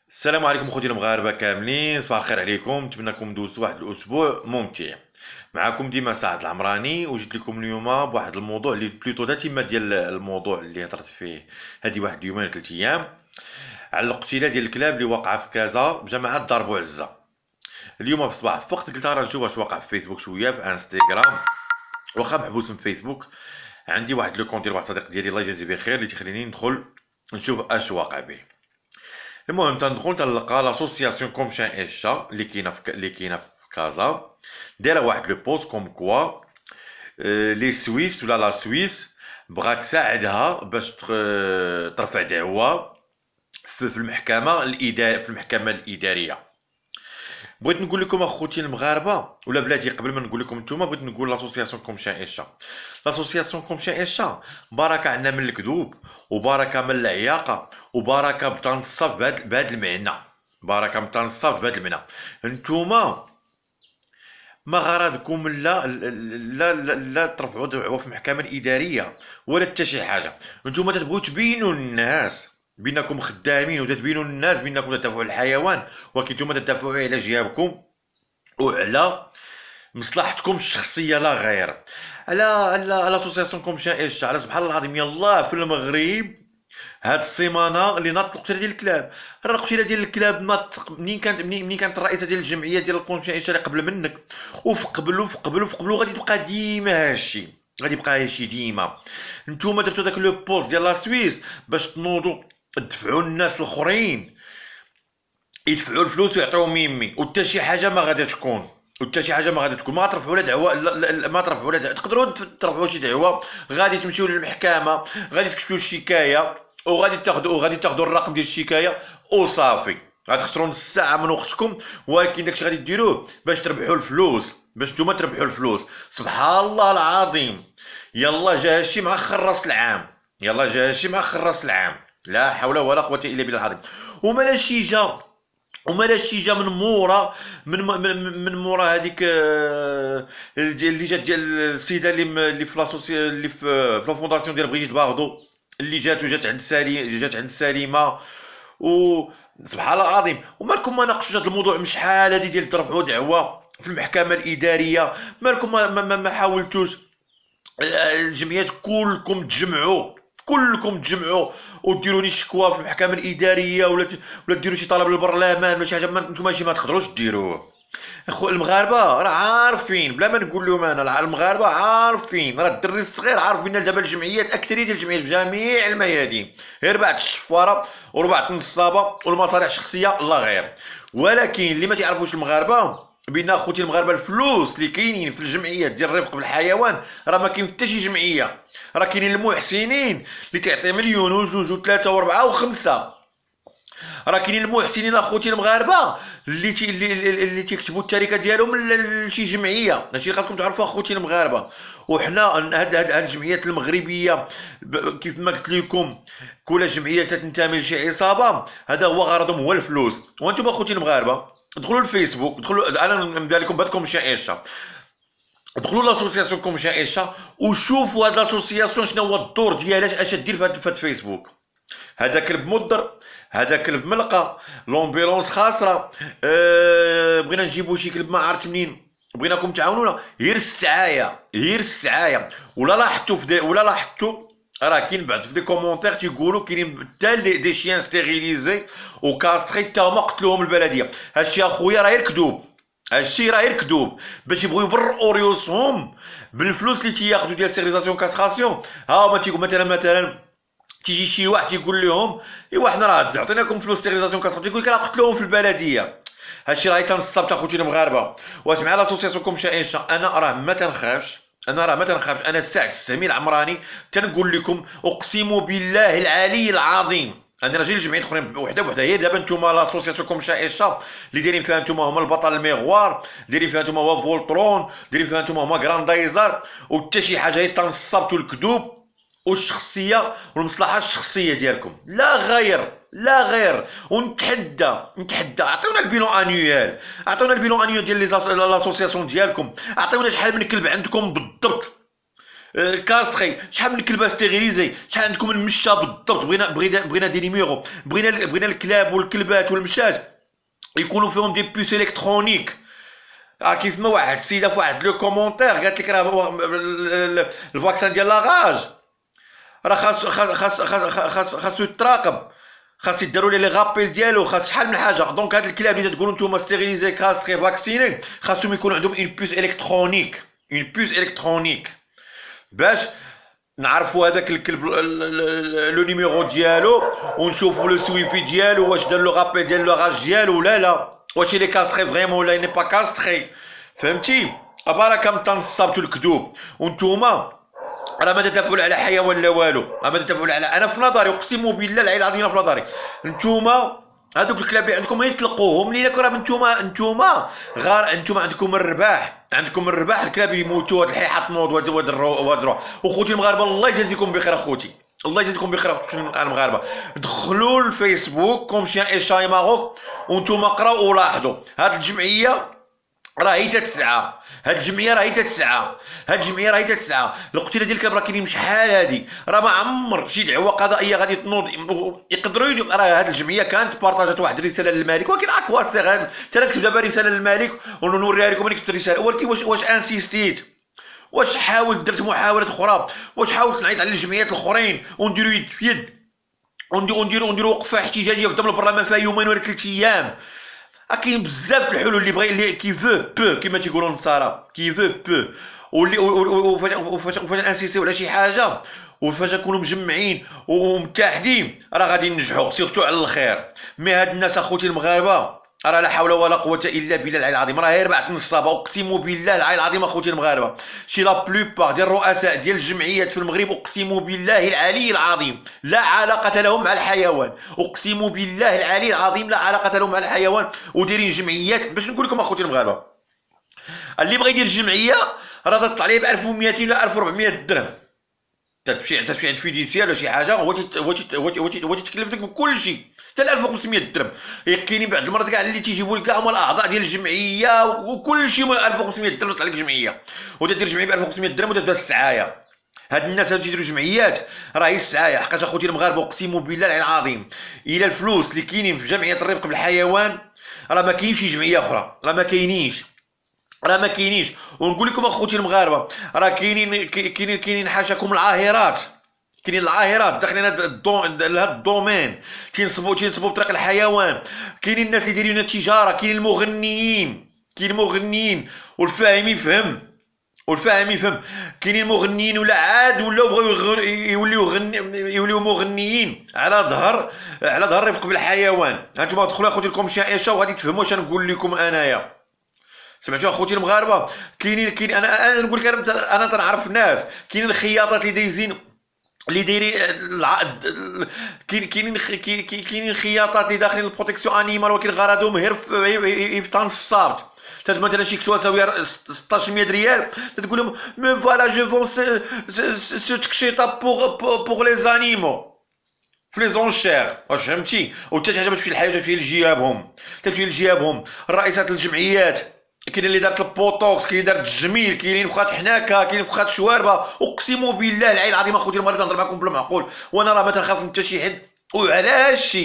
السلام عليكم خوتي المغاربه كاملين، صباح الخير عليكم. نتمنىكم دوزتوا واحد الاسبوع ممتع. معكم ديما سعد العمراني، وجيت لكم اليوم بواحد الموضوع اللي بلوتو تتمه ديال الموضوع اللي هضرت فيه هذه واحد يومين 3 ايام على الاقتلاع ديال الكلاب اللي واقعه في كازا بجماعه ضرب وعزه. اليوم بصباح فقت قلت راه نشوف واش واقع في فيسبوك، شويه في انستغرام، واخا محبوس من فيسبوك. عندي واحد لو كونت ديال واحد الصديق ديالي الله يجازيه بخير اللي تيخليني ندخل نشوف اش واقع به. المهم تندخل تنلقى لاسوسياسيون كوم شان اي شا اللي كاينه في كازا، دايره واحد لو بوست كوم كوا لي سويس ولا لا سويس بغات تساعدها باش ترفع دعوة في المحكمة الإدارية. بغيت نقول لكم اخوتي المغاربه ولا بلاتي، قبل ما نقول لكم نتوما بغيت نقول لاسوسياسيون كوم شان ايشا. لاسوسياسيون كوم شان ايشا بركه عندنا من الكذوب، وبركه من العياقه، وبركه بتنصب بهذا المعنى. بركه متنصب بهذا المعنى. نتوما ما غرضكم لا ترفعوا دعوه في المحكمه الاداريه ولا حتى شي حاجه. نتوما تبغوا تبينوا للناس بانكم خدامين، وتتبينوا للناس بانكم تدافعوا على الحيوان، ولكن نتوما تدافعوا على جيابكم وعلى مصلحتكم الشخصيه لا غير. على اسوسياسيون كوم شان ايش، على سبحان الله العظيم يلاه في المغرب هاد السيمانه اللي ناط القتيله ديال الكلاب. راه القتيله ديال الكلاب ناط منين كانت الرئيسه ديال الجمعيه ديال الكونشينسيال اللي قبل منك، وفي قبل وغادي تبقى ديما هادشي، غادي يبقى هادشي ديما. نتوما درتو داك لو بوست ديال لا سويس باش تنوضوا تدفعوا الناس الاخرين يدفعوا الفلوس ويعطيوهم ميمي، وحتى شي حاجه ما غادي تكون، وحتى شي حاجه ما غادي تكون. ما ترفعوا لا دعوه، ما ترفعوا لا دعوة. تقدروا ترفعوا شي دعوه، غادي تمشيو للمحكمه، غادي تكتبوا الشكايه، وغادي تاخذوا الرقم ديال الشكايه وصافي. غادي تخسروا نص ساعه من وقتكم، ولكن داكشي غادي ديروه باش تربحوا الفلوس، باش نتوما تربحوا الفلوس. سبحان الله العظيم. يلا جا هادشي مع خراس العام، يلا جا هادشي مع خراس العام. لا حول ولا قوه الا بالله العظيم. ومالا شي جا، من مورا، من مورا هذيك اللي جات ديال السيده اللي في لا فونداسيون ديال بريجيت باردو، اللي جات عند سليمه. و سبحان الله العظيم. ومالكم ما ناقشوش هذا الموضوع من شحال هذه ديال ترفعوا دعوه في المحكمه الاداريه؟ مالكم ما حاولتوش الجمعيات كلكم تجمعوا وديروا لي شكوى في المحكمه الاداريه، ولا ديروا شي طلب للبرلمان ولا شي حاجه. نتوما ماشي ما تقدروش ديروه. اخو المغاربه راه عارفين، بلا ما نقول لهم انا، المغاربه عارفين، راه الدري الصغير عارف بان دابا الجمعيات، اكثريه ديال الجمعيات في جميع الميادين غير بعض الشفاره وربعه النصابه والمصالح الشخصيه لا غير. ولكن اللي ما تعرفوش المغاربه بان اخوتي المغاربه الفلوس اللي كاينين في الجمعيات ديال الرفق بالحيوان راه ما كاين حتى شي جمعيه. راه كاينين المحسنين اللي تعطي مليون وجوج وثلاثه واربعه وخمسه. راه كاينين المحسنين اخوتي المغاربه اللي تيكتبوا التركه ديالهم لشي جمعيه. هادشي اللي خاصكم تعرفوا اخوتي المغاربه. وحنا هاد الجمعيات المغربيه كيف ما قلت لكم، كل جمعيه تنتمي لشي عصابه، هذا هو غرضهم، هو الفلوس. وانتم اخوتي المغاربه دخلوا الفيسبوك، انا نبدا لكم بهادكم شائشه، دخلوا لاسوسياسيون كوم شائشه وشوفوا هاد لاسوسياسيون شنو هو الدور ديالها، اش دير في هاد فيسبوك. هذا كلب مضر، هذا كلب ملقى، لومبيلونس خاسره، بغينا نجيبو شي كلب ما عرفت منين، بغيناكم تعاونونا. غير السعايه. ولا لاحظتوا راه كاين بعض في دي كومونتير تيقولوا كاينين حتى دي شيان ستيريليزي وكاستري حتى هما قتلوهم البلديه. هادشي اخويا راه غير كذوب، باش يبغيو يبرئوا ريوسهم بالفلوس اللي تياخذوا ديال ستيريليزاسيون كاسخاسيون. ها هما تيقول مثلا تيجي شي واحد تيقول لهم ايوا حنا راه عطيناكم فلوس ستيريليزاسيون كاسخاسيون، تيقول لك راه قتلوهم في البلديه. هادشي راه تنصب اخوتي المغاربه. واش مع لاسوسياسيون كوم شائشه انا راه ما تنخافش، انا سعد السمي العمراني تنقول لكم اقسم بالله العلي العظيم انا راجل الجمعيات اخرين وحده بوحده. هي دابا نتوما لاسوسياسيون كوم شائشه اللي دايرين فيها نتوما هما البطل الميغوار، دايرين فيها نتوما هو فولترون، دايرين فيها نتوما هما غراندايزر، وحتى شي حاجه هي تنصبتوا الكذوب والشخصيه والمصلحه الشخصيه ديالكم لا غير، لا غير. ونتحدى عطيونا البيلون انيوال ديال لاسوسياسيون ديالكم، عطيونا شحال من كلب عندكم بالضبط. كاستري، شحال من كلبه ستيريليزي، شحال عندكم من مشى بالضبط. بغينا دي نيميرو، بغينا الكلاب والكلبات والمشات يكونوا فيهم دي بوس الكترونيك. كيف ما واحد السيده في واحد لو كومونتير قالت لك راه الفاكسان ديال لاغاج راه خاصو يتراقب، خاص يداروا لي غابيل ديالو، خاص شحال من حاجه. دونك هاد الكلاب اللي تقولوا نتوما ستيريليزي كاستري فاكسيني خاصهم يكون عندهم اون بوس الكترونيك، اون بوس الكترونيك باش نعرفوا هذاك الكلب لو نيميرو ديالو ونشوفوا لو سويفي ديالو واش دار لو غابيل ديال لاغاج ديالو ولا لا، واش لي كاستري فريمون ولا ني با كاستري. فهمتي؟ ابارك من تنصبتوا الكذوب وانتوما راه ما تدافعوا على حيوان لا والو، راه ما تدافعوا على، انا في نظري اقسم بالله العلي العظيم في نظري نتوما هذوك الكلاب اللي عندكم يطلقوهم لينا راه نتوما غير انتوما عندكم الرباح، عندكم الرباح. الكلاب يموتوا، هاد الحيحه تنوض وهاد الروح. وخوتي المغاربه الله يجازيكم بخير، اخوتي الله يجازيكم بخير اخوتي المغاربه، دخلوا الفيسبوك كوم شان اي شاي ماروك وانتوما قراو ولاحظوا هاد الجمعيه راهي تتسعى، هاد الجمعيه راهي تتسعى، هاد الجمعيه راهي تتسعى. القتيله ديال الكلاب راه كاينين شحال هادي، راه ما عمر شي دعوه قضائيه غادي تنوض يقدروا راه هاد الجمعيه كانت بارطاجات واحد الرساله للملك، ولكن اكوا سي غير حتى نكتب دابا رساله للملك ونوريها لكم. ملي كتبت الرساله ولكن واش انسيستيت، واش حاولت درت محاولات اخرى، واش حاولت نعيط على الجمعيات الاخرين ونديروا يد في يد ونديروا وقفه احتجاجيه قدام البرلمان فيها يومين ولا 3 ايام. كاين بزاف د الحلول اللي بغى اللي كي فو بو كيما تيقولوا النصارى، كي فو بو. وفاش انسيستيو على شي حاجه وفاش نكونوا مجمعين ومتحدين راه غادي ننجحوا سيرتو على الخير. مي هاد الناس اخوتي المغاربه راه لا حول ولا قوه الا بالله العلي العظيم، راه غير بعد نصابه اقسم بالله العلي العظيم اخوتي المغاربه. شي لا بلوبار ديال الرؤساء ديال الجمعيات في المغرب اقسم بالله العلي العظيم لا علاقه لهم مع الحيوان، اقسم بالله العلي العظيم لا علاقه لهم مع الحيوان، ودايرين جمعيات. باش نقول لكم اخوتي المغاربه اللي بغى يدير جمعيه راه تطلع ليه ب 1200 ولا 1400 درهم، تمشي عند فيديسيال ولا شي حاجه هو تيتكلف لك بكل شيء حتى 1500 درهم. كاينين بعض المرات كاع اللي تيجيبوا لك هما الاعضاء ديال الجمعيه وكل شيء 1500 درهم تطلع لك جمعيه، وتدير جمعيه ب 1500 درهم وتبدا السعايه. هاد الناس اللي تيديروا جمعيات راهي السعايه. حقاش اخوتي المغاربه اقسم بالله العظيم الى الفلوس اللي كاينين في جمعيه الرفق بالحيوان راه ما كاينش شي جمعيه اخرى، راه ما كاينينش، راه ما كاينينش. ونقول لكم اخوتي المغاربه راه كاينين حاشاكم العاهرات، كاينين العاهرات داخلين هذا الدومين تينصبوا بطريق الحيوان. كاينين الناس اللي دايرين التجاره، كاين المغنيين، كاين المغنيين والفاهم يفهم والفاهم يفهم. كاينين مغنيين ولا عاد ولاو بغاو يوليو مغنيين على ظهر رفق بالحيوان. هانتوما دخلوا اخوتي لكم شي عيشه وغادي تفهموا اش نقول لكم انايا. سمعتوا اخوتي المغاربه؟ كاين انا نقول لك انا تنعرف الناس، كاين الخياطات اللي دايزين اللي دايرين كاينين خياطات اللي داخلين البروتيكسيون انيمال ولكن غرضهم غير في الصابت. مثلا شي كسوه ساويه 1600 ريال تقول لهم مي فوالا جو فون سو تكشيطه بوغ لي زانيمو في لي زونشير. واش فهمتي؟ وحتى شي حاجه باش في الحياه تمشي لجيابهم، تمشي لجيابهم. الرئيسات الجمعيات كاين اللي دارت البوتوكس، كاين اللي دارت الجميل، كاينين فخات حناكه، كاينين فخات شواربه. اقسم بالله العلي العظيم اخوتي المغرب نهضر معكم بالمعقول، وانا راه ما تنخاف من حتى شي حد. وعلاش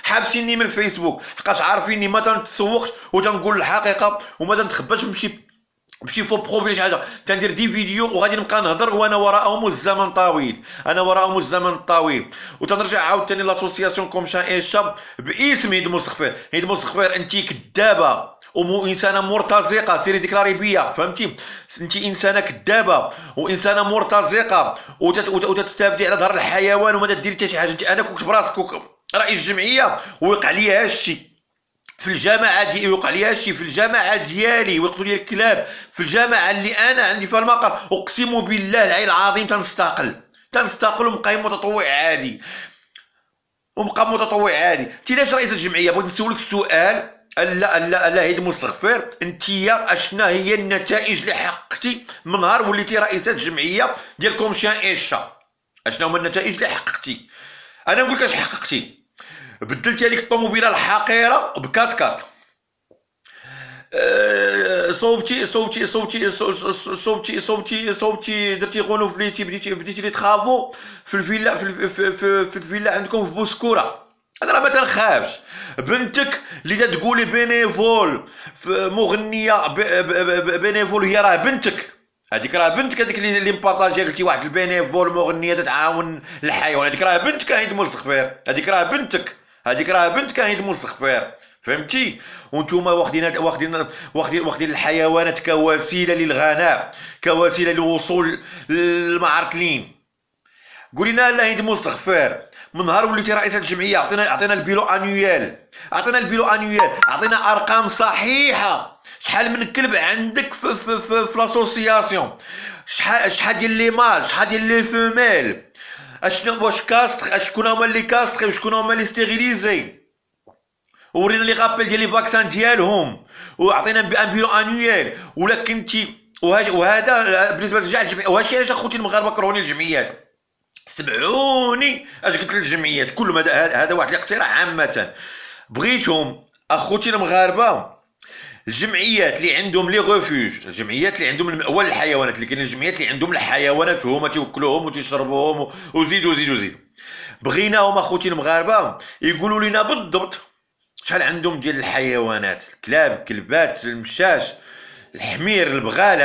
حابسيني من فيسبوك؟ حقاش عارفيني ما تنتسوقش وتنقول الحقيقه وما تنتخباش بشي فو بروفيل شي حاجه. تندير دي فيديو وغادي نبقى نهضر وانا وراءهم الزمن طويل، انا وراءهم الزمن الطويل. وتنرجع عاوتاني لاسوسياسيون كوم شان ايشا باسم هيد مستغفر. هيد مستغفر انت كذابه وانسانه مرتزقه، سيري ديكلاري بيا، فهمتي؟ انت انسانه كذابه وانسانه مرتزقه وتستافدي على ظهر الحيوان وما تديري حتى شي حاجه. انا كنت براسك رئيس الجمعيه ويوقع لي هادشي في الجامعه ديالي، ويوقع لي هادشي في الجامعه ديالي ويقتلوا لي الكلاب في الجامعه اللي انا عندي فيها المقر، اقسم بالله العلي العظيم تنستقل ومبقى متطوع عادي، انت علاش رئيس الجمعيه؟ بغيت نسولك السؤال. لا هيد مستغفر، انتيا اشنا هي النتائج اللي حققتي من نهار وليتي رئيسة الجمعيه ديال كومشان ايشا؟ اشنا هما النتائج اللي حققتي؟ انا نقول لك اش حققتي. بدلتي هذيك الطوموبيله الحقيره بكات صوبتي درتي غونوفليتي بديتي لي ترافو في الفيلا في الفيلا عندكم في بوسكوره. انا راه ما تنخافش. بنتك اللي تقولي بينيفول مغنيه بينيفول، هي راه بنتك، هذيك راه بنتك، هذيك اللي مبارطاجيه قلتي واحد البينيفول مغنيه تتعاون الحيوان، هذيك راه بنتك عيد مستغفر، هذيك راه بنتك، هذيك راه بنتك عيد مستغفر، فهمتي؟ وانتوما واخدين الحيوانات كوسيله للغناء، كوسيله للوصول للمعركلين. قولي لنا لا عيد مستغفر، من نهار وليتي رئيسة الجمعية عطينا البيلو انويال، عطينا ارقام صحيحة. شحال من كلب عندك في لاسوسياسيون، شحال ديال لي مال، شحال ديال لي فيميل، اشنو واش كاستر، شكون هما لي كاستر، شكون هما لي ستيريليزي، ورينا لي غابيل ديال لي فاكسان ديالهم، وعطينا ان بيلو انويال. ولا كنتي وهذا بالنسبه لرجال الجمعية، وهادشي علاش اخوتي المغاربه كرهوني الجمعيات، سمعوني اش قلت للجمعيات كلهم. هذا واحد الاقتراح عامه بغيتهم اخوتي المغاربه. الجمعيات اللي عندهم لي غوفوج، الجمعيات اللي عندهم المأوى للحيوانات، اللي كاين الجمعيات اللي عندهم الحيوانات هما تيوكلوهم وتيشربوهم وزيدوا، بغيناهم اخوتي المغاربه يقولوا لنا بالضبط شحال عندهم ديال الحيوانات، الكلاب، الكلبات، المشاش، الحمير، البغال.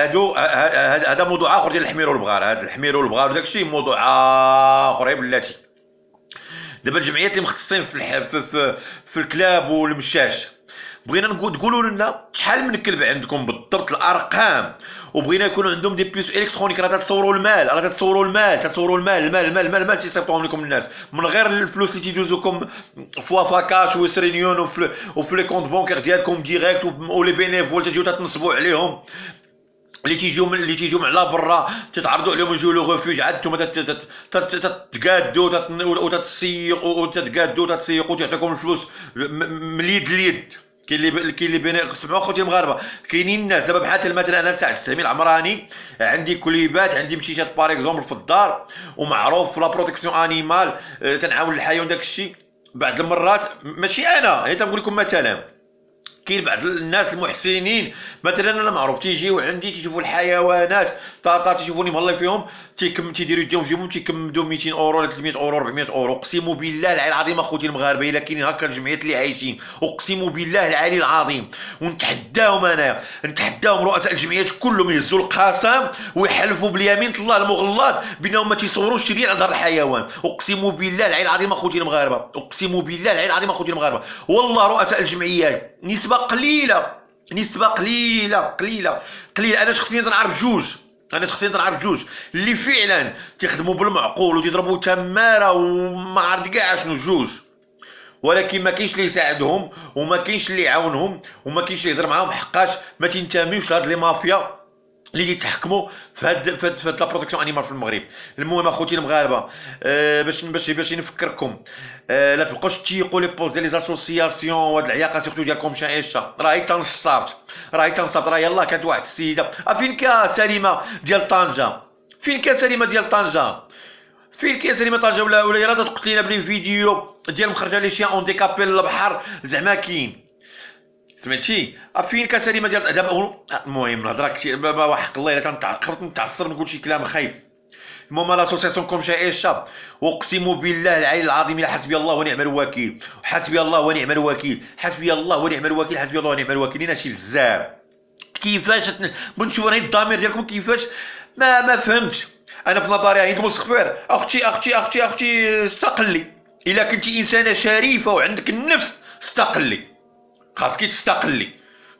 هذا موضوع اخر ديال الحمير والبغال، هذا الحمير والبغال وداك الشيء موضوع اخر بلاتي. دابا الجمعيات اللي مختصين في الكلاب والمشاش، بغينا تقولوا لنا شحال من كلب عندكم بالضبط، الارقام. وبغينا يكونوا عندهم دي بيس الكترونيك، راه تتصوروا المال تيصيفطوهم لكم الناس من غير الفلوس اللي تيدوزوكم فوا فاكاش وسرينيون وفي لي كونت بونكير ديالكم ديريكت، ولي بينيفول تجيو تتنصبوا عليهم، اللي تيجيو من على برا تتعرضوا عليهم يجيو لو ريفوج، عاد نتوما تتقادوا وتتسيقوا وتعطيكم الفلوس من اليد لليد. كاين اللي بين سمعوا اخوتي المغاربه، كاينين الناس دابا بحال مثلا انا سعد السهمي العمراني، عندي كليبات، عندي مشيشات باغ اكزومبل في الدار، ومعروف في لا بروتيكسيون انيمال، تنعاون الحيوان داك الشيء. بعض المرات ماشي انا، هي تنقول لكم مثلا كاين بعض الناس المحسنين مثلا انا معروف تيجيو عندي تيشوفوا الحيوانات تيشوفوني مهلا فيهم تيديروا يديهم في جيبهم تيكمدوا 200 اورو ولا 300 اورو 400 اورو. اقسم بالله العلي العظيم اخوتي المغاربه الا كاينين هكا الجمعيات اللي عايشين، اقسم بالله العلي العظيم، ونتحداهم انايا، نتحداهم رؤساء الجمعيات كلهم يهزوا القسم ويحلفوا باليمين الله المغلظ بانهم ما تيصوروش الشريعه على ظهر الحيوان. اقسم بالله العلي العظيم اخوتي المغاربه، اقسم بالله العلي العظيم اخوتي المغاربه، والله رؤساء الجمعيات نسبه قليله، انا شخصيا تنعرف جوج اللي فعلا تيخدموا بالمعقول وتضربوا تماره وما عرفت كاع شنو جوج، ولكن ما كاينش اللي يساعدهم وما كاينش اللي يعاونهم وما كاينش اللي يهضر معاهم، حقاش ما تنتميوش لهاد لي مافيا اللي يتحكموا في هاد لا بروتيكسيون انيمال في المغرب. المهم اخوتي المغاربه، باش نفكركم، لا تبقاوش تيقوا لي بوست ديال لي زاسوسياسيون وهاد العياقه سيرتو ديالكم شائشه، راهي تنصابت، راه يلاه كانت واحد السيده فين كا سليمه ديال طنجه، فين كا سليمه طنجه ولا يلا تقتلينا بلي فيديو ديال مخرجه لي شيان اون ديكابي للبحر، زعما كاين سمعتي فين كان سليمه ديال دابا. المهم الهضره كثير وحق الله الا خفت نتعصر نقول شي كلام خايب. المهم لاسوسياسيون كوم شائشه، اقسم بالله العلي العظيم لا، حسبي الله ونعم الوكيل، حسبي الله ونعم الوكيل، لينا شي بزاف. كيفاش بغيت نشوف انا الضمير ديالكم كيفاش ما فهمتش. انا في نظري عيد مستغفر اختي استقلي، الا كنتي انسانه شريفه وعندك النفس استقلي، خاصك تستقلي،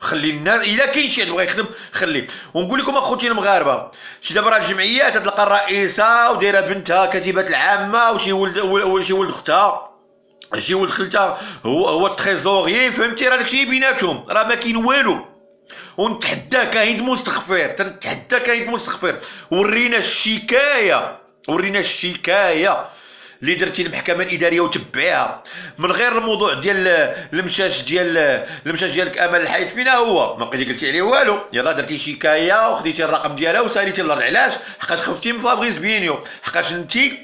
خلي الناس الا كاين شي بغا يخدم خليه. ونقول لكم اخوتي المغاربه، شي دابا راه الجمعيات تلقى الرئيسه ودايره بنتها كاتبه العامه وشي ولد اختها، شي ولد خالتها هو التريزوريي، فهمتي؟ راه داكشي بيناتهم، راه ما كاين والو. ونتحداك عيد مستغفر، ورينا الشكايه اللي درتي المحكمه الاداريه وتبعيها من غير الموضوع ديال المشاش ديالك امل الحياه، فينا هو ما بقيتي قلتي عليه والو، يلا درتي شكايه وخديتي الرقم ديالها وساليتي الارض. علاش؟ حقاش خفتي من فابريس بينيو، حقاش انتي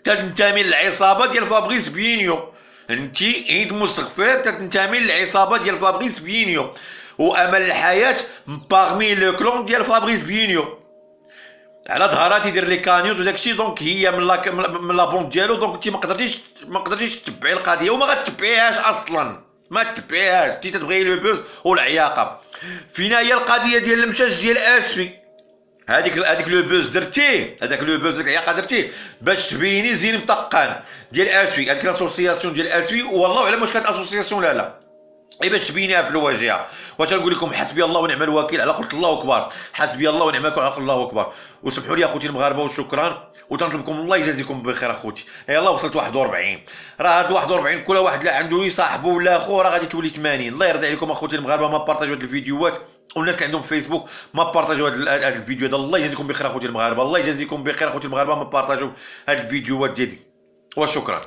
تنتمي للعصابه ديال فابريس بينيو، انتي عيد مستغفر تنتمي للعصابه ديال فابريس بينيو. وامل الحياه باغمي لو كلون ديال فابريس بينيو على ظهرها تيدير لي كانيوت وداكشي. دونك هي من لا بونك ديالو. دونك انت ما قدرتيش تتبعي القضيه وما غتتبعيهاش اصلا، ما تتبعيهاش. انت تتبغي لو بوز والعياقه. فين هي القضيه ديال المشاش ديال اسفي؟ هذيك لو بوز درتيه، هذاك لو بوز ديك العياقه درتيه باش تبيني زين مطقان ديال اسفي. هذيك لاسوسياسيون ديال اسفي والله اعلم واش كانت اسوسياسيون ولا لا، اي باش تبينيها في الواجهه. واش نقول لكم حسبي الله ونعم الوكيل على قلت الله اكبر، حسبي الله ونعم الوكيل على قلت الله اكبر. وسمحوا لي اخوتي المغاربه وشكرا، وتنطلبكم الله يجازيكم بخير اخوتي. يلاه وصلت 41. راه هاد 41 كل واحد لا عنده يصاحبه ولا اخو راه غادي تولي 80. الله يرضي عليكم اخوتي المغاربه، ما بارطاجيو هاد الفيديوهات، والناس اللي عندهم فيسبوك ما بارطاجيو هاد الفيديو هذا. الله يجازيكم بخير اخوتي المغاربه، الله يجازيكم بخير اخوتي المغاربه، ما بارطاجيو هاد الفيديوهات ديالي. وشكرا.